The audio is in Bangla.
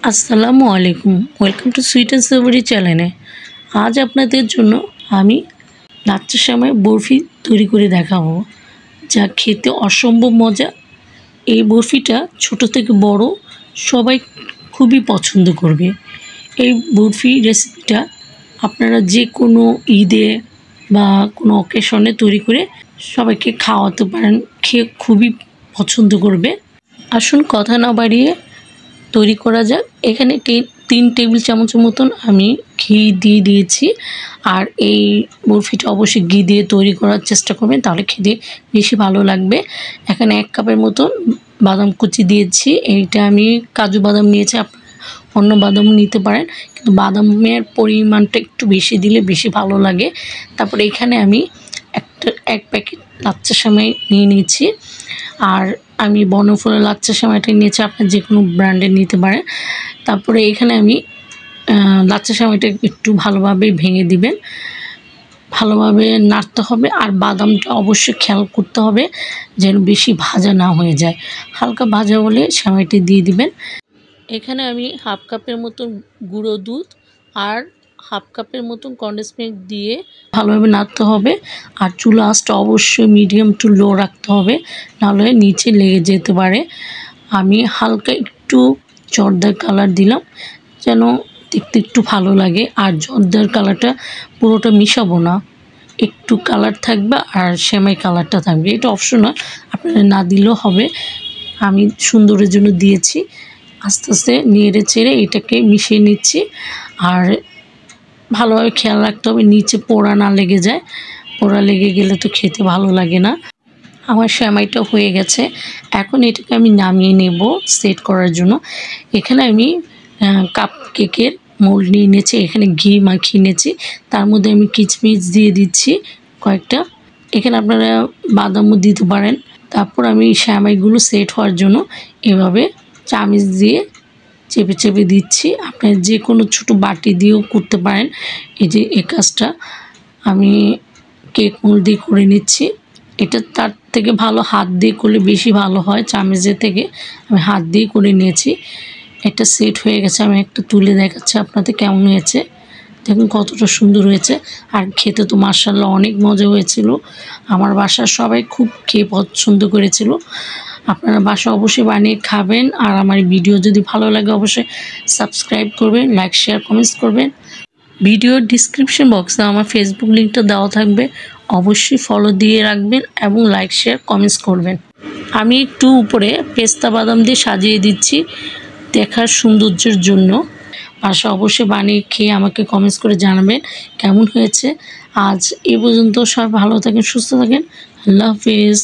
আসসালামু আলাইকুম, welcome to sweet and savoury চ্যানেলে। আজ আপনাদের জন্য আমি লাচ্ছা সেমাই বরফি তৈরি করে দেখাবো, যা খেতে অসম্ভব মজা। এই বরফিটা ছোট থেকে বড় সবাই খুবই পছন্দ করবে। এই বরফি রেসিপিটা আপনারা যে কোনো ঈদে বা কোনো অকেশনে তৈরি করে সবাইকে খাওয়াতে পারেন, খেয়ে খুবই পছন্দ করবে। আসুন কথা না বাড়িয়ে তৈরি করা যাক। এখানে 3 টেবিল চামচের মতন আমি ঘি দিয়ে দিয়েছি। আর এই বরফিটা অবশ্যই ঘি দিয়ে তৈরি করার চেষ্টা করবেন, তাহলে খেতে বেশি ভালো লাগবে। এখানে 1 কাপের মতন বাদাম কুচি দিয়েছি। এইটা আমি কাজু বাদাম নিয়েছি, আপনারা অন্য বাদামও নিতে পারেন, কিন্তু বাদামের পরিমাণটা একটু বেশি দিলে বেশি ভালো লাগে। তারপরে এখানে আমি এক প্যাকেট লাচ্ছা সেমাই নিয়ে নিয়েছি। আর আমি বনফুলের লাচ্ছা সেমাইটা নিয়েছি, আপনার যে কোনো ব্র্যান্ডের নিতে পারেন। তারপরে এখানে আমি লাচ্ছা সেমাইটা একটু ভালোভাবে ভেঙে দিবেন, ভালোভাবে নাড়তে হবে। আর বাদামটা অবশ্যই খেয়াল করতে হবে যেন বেশি ভাজা না হয়ে যায়, হালকা ভাজা হলে সেমাইটি দিয়ে দিবেন। এখানে আমি 1/2 কাপের মতন গুঁড়ো দুধ আর 1/2 কাপের মতন কনডেন্স মিল্ক দিয়ে ভালোভাবে নাড়তে হবে। আর চুলা আঁচটা অবশ্যই মিডিয়াম টু লো রাখতে হবে, নাহলে নিচে লেগে যেতে পারে। আমি হালকা একটু জর্দার কালার দিলাম যেন দেখতে একটু ভালো লাগে। আর জর্দার কালারটা পুরোটা মিশাবো না, একটু কালার থাকবে আর সেমাই কালারটা থাকবে, এটা অপশনাল, আপনারা না দিলেও হবে। আমি সুন্দরের জন্য দিয়েছি। আস্তে আস্তে নেড়ে চেড়ে এটাকে মিশিয়ে নিচ্ছি। আর ভালোভাবে খেয়াল রাখতে হবে নিচে পোড়া না লেগে যায়, পোড়া লেগে গেলে তো খেতে ভালো লাগে না। আমার সেমাইটা হয়ে গেছে, এখন এটাকে আমি নামিয়ে নেব সেট করার জন্য। এখানে আমি কাপ কেকের মোল্ড নিয়ে নিয়েছি, এখানে ঘি মাখিয়ে নিয়েছি, তার মধ্যে আমি কিচমিচ দিয়ে দিচ্ছি কয়েকটা। এখানে আপনারা বাদামও দিতে পারেন। তারপর আমি সেমাইগুলো সেট হওয়ার জন্য এভাবে চামচ দিয়ে চেপে চেপে দিচ্ছি। আপনি যে কোনো ছোটো বাটি দিয়েও করতে পারেন। এই যে এই কাজটা আমি কেক মোল্ড দিয়ে করে নিচ্ছি। এটা তার থেকে ভালো হাত দিয়ে করলে বেশি ভালো হয়, চামচের থেকে আমি হাত দিয়ে করে নিয়েছি। এটা সেট হয়ে গেছে, আমি একটা তুলে দেখাচ্ছি আপনাদের কেমন হয়েছে। দেখুন কতটা সুন্দর হয়েছে। আর খেতে তো মাশাআল্লাহ অনেক মজা হয়েছিল। আমার বাসার সবাই খুব খেয়ে পছন্দ করেছিল। আপনারা বাসা অবশ্যই বানিয়ে খাবেন। আর আমার ভিডিও যদি ভালো লাগে অবশ্যই সাবস্ক্রাইব করবেন, লাইক শেয়ার কমেন্টস করবেন। ভিডিওর ডিসক্রিপশন বক্সে আমার ফেসবুক লিঙ্কটা দেওয়া থাকবে, অবশ্যই ফলো দিয়ে রাখবেন এবং লাইক শেয়ার কমেন্টস করবেন। আমি একটু উপরে পেস্তা বাদাম দিয়ে সাজিয়ে দিচ্ছি দেখার সৌন্দর্যের জন্য। বাসা অবশ্যই বানিয়ে খেয়ে আমাকে কমেন্টস করে জানাবেন কেমন হয়েছে। আজ এ পর্যন্ত, সবাই ভালো থাকেন, সুস্থ থাকেন, আল্লাহ হাফেজ।